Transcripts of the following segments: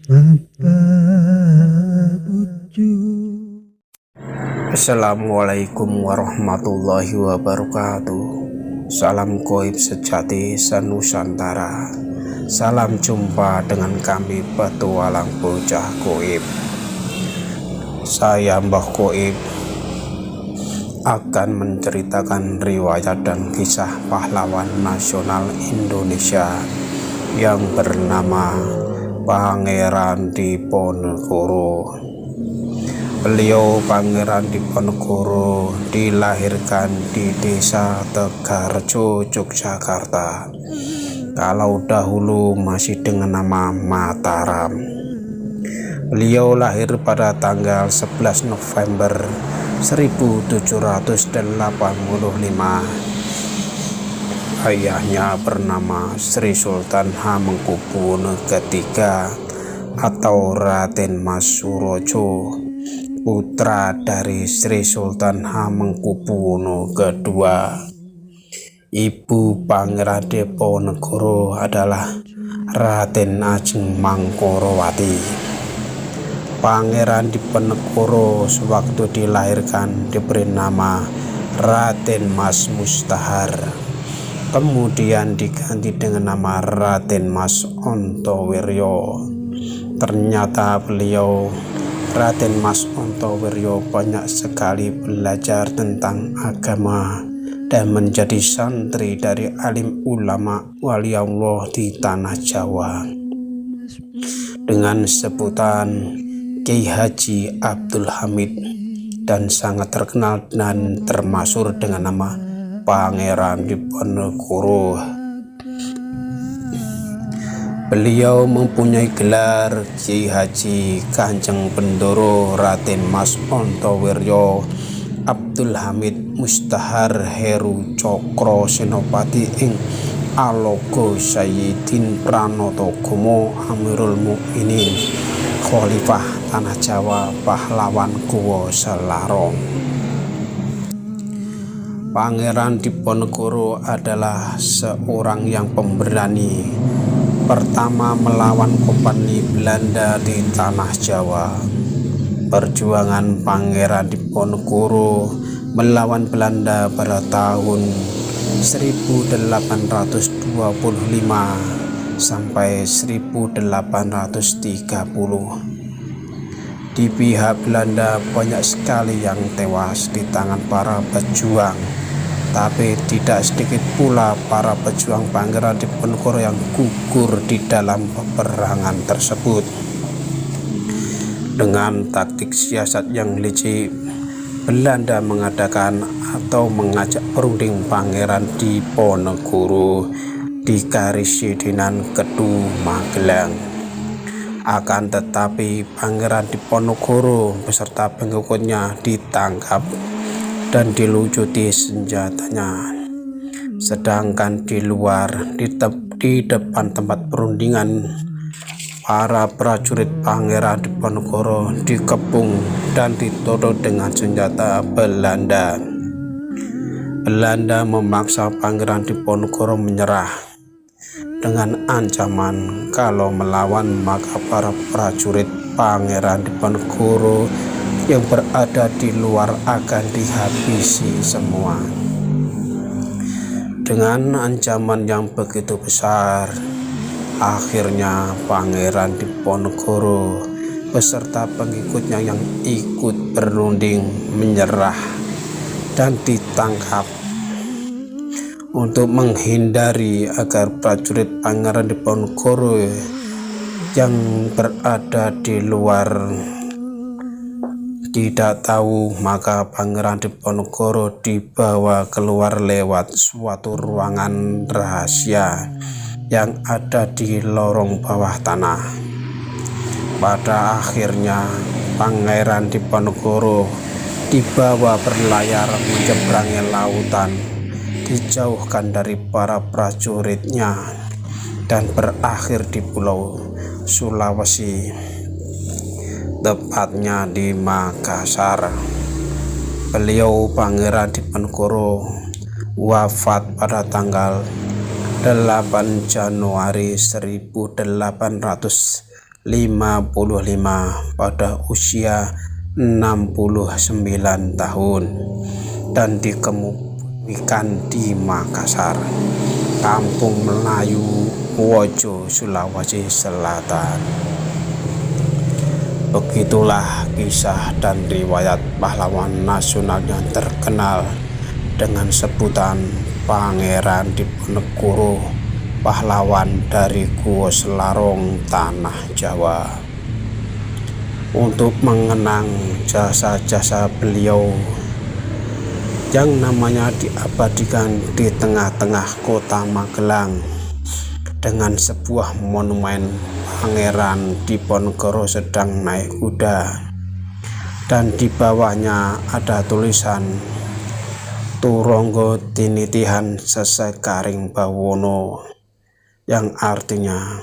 Apa bucu? Assalamualaikum warahmatullahi wabarakatuh. Salam goib sejati senusantara. Salam jumpa dengan kami petualang bocah goib. Saya Mbah Goib akan menceritakan riwayat dan kisah pahlawan nasional Indonesia yang bernama Pangeran Diponegoro. Beliau Pangeran Diponegoro dilahirkan di desa Tegarjo, Yogyakarta. Kalau dahulu masih dengan nama Mataram. Beliau lahir pada tanggal 11 November 1785. Ayahnya bernama Sri Sultan Hamengkubuwono III atau Raden Mas Surojo, putra dari Sri Sultan Hamengkubuwono II. Ibu Pangeran Diponegoro adalah Raden Ajeng Mangkorowati. Pangeran Diponegoro sewaktu dilahirkan diberi nama Raden Mas Mustahar, kemudian diganti dengan nama Raden Mas Ontowiryo. Ternyata beliau Raden Mas Ontowiryo banyak sekali belajar tentang agama dan menjadi santri dari alim ulama wali Allah di tanah Jawa dengan sebutan Kiai Haji Abdul Hamid, dan sangat terkenal dan termasyhur dengan nama Pangeran Diponegoro. Beliau mempunyai gelar Kiai Haji Kanjeng Bendoro Raden Mas Ontowiryo Abdul Hamid Mustahar Heru Cokro Senopati ing Alogo Sayyidin Pranotogomo Amirul Mukminin Khalifah Tanah Jawa Pahlawan Guwa Selarong. Pangeran Diponegoro adalah seorang yang pemberani pertama melawan kompani Belanda di Tanah Jawa. Perjuangan Pangeran Diponegoro melawan Belanda pada tahun 1825 sampai 1830. Di pihak Belanda banyak sekali yang tewas di tangan para pejuang, tapi tidak sedikit pula para pejuang Pangeran Diponegoro yang gugur di dalam peperangan tersebut. Dengan taktik siasat yang licik, Belanda mengadakan atau mengajak perunding Pangeran Diponegoro di Karisidenan Kedu, Magelang. Akan tetapi Pangeran Diponegoro beserta pengikutnya ditangkap dan dilucuti senjatanya. Sedangkan di luar, di depan tempat perundingan, para prajurit Pangeran Diponegoro dikepung dan ditodong dengan senjata Belanda. Belanda memaksa Pangeran Diponegoro menyerah dengan ancaman kalau melawan maka para prajurit Pangeran Diponegoro yang berada di luar akan dihabisi semua. Dengan ancaman yang begitu besar, akhirnya Pangeran Diponegoro beserta pengikutnya yang ikut berunding menyerah dan ditangkap. Untuk menghindari agar prajurit Pangeran Diponegoro yang berada di luar tidak tahu, maka Pangeran Diponegoro dibawa keluar lewat suatu ruangan rahasia yang ada di lorong bawah tanah. Pada akhirnya Pangeran Diponegoro dibawa berlayar menyeberangi lautan, dijauhkan dari para prajuritnya, dan berakhir di Pulau Sulawesi, tepatnya di Makassar. Beliau Pangeran Diponegoro wafat pada tanggal 8 Januari 1850 pada usia 69 tahun dan dikemumikan di Makassar, Kampung Melayu, Wojo, Sulawesi Selatan. Begitulah kisah dan riwayat pahlawan nasional yang terkenal dengan sebutan Pangeran Diponegoro, pahlawan dari Guo Selarong, Tanah Jawa. Untuk mengenang jasa-jasa beliau yang namanya diabadikan di tengah-tengah kota Magelang dengan sebuah monumen Pangeran Diponegoro sedang naik kuda, dan di bawahnya ada tulisan Turonggo Tinitihan Sesekaring Bawono, yang artinya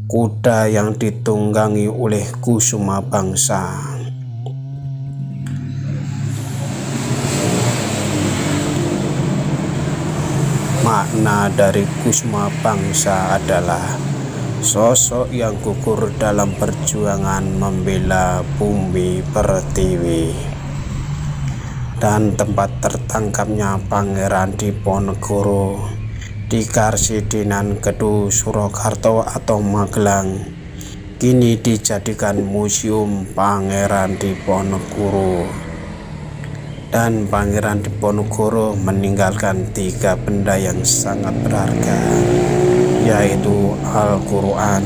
kuda yang ditunggangi oleh kusuma bangsa. Makna dari kusuma bangsa adalah sosok yang gugur dalam perjuangan membela bumi pertiwi. Dan tempat tertangkapnya Pangeran Diponegoro di Karsidenan Kedu, Surakarta atau Magelang kini dijadikan Museum Pangeran Diponegoro. Dan Pangeran Diponegoro meninggalkan 3 benda yang sangat berharga, yaitu Al-Quran,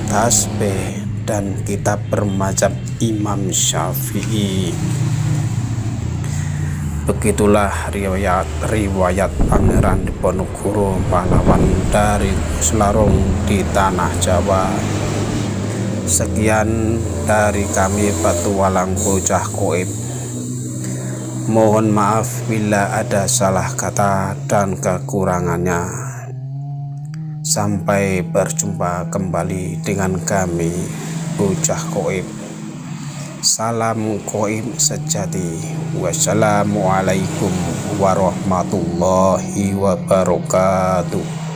tasbih, dan kitab bermadzhab Imam Syafi'i. Begitulah riwayat Pangeran Diponegoro, pahlawan dari Selarong di Tanah Jawa. Sekian dari kami, Petualang Bocah Goib. Mohon maaf bila ada salah kata dan kekurangannya. Sampai berjumpa kembali dengan kami, Bocah Goib. Salam goib sejati. Wassalamualaikum warahmatullahi wabarakatuh.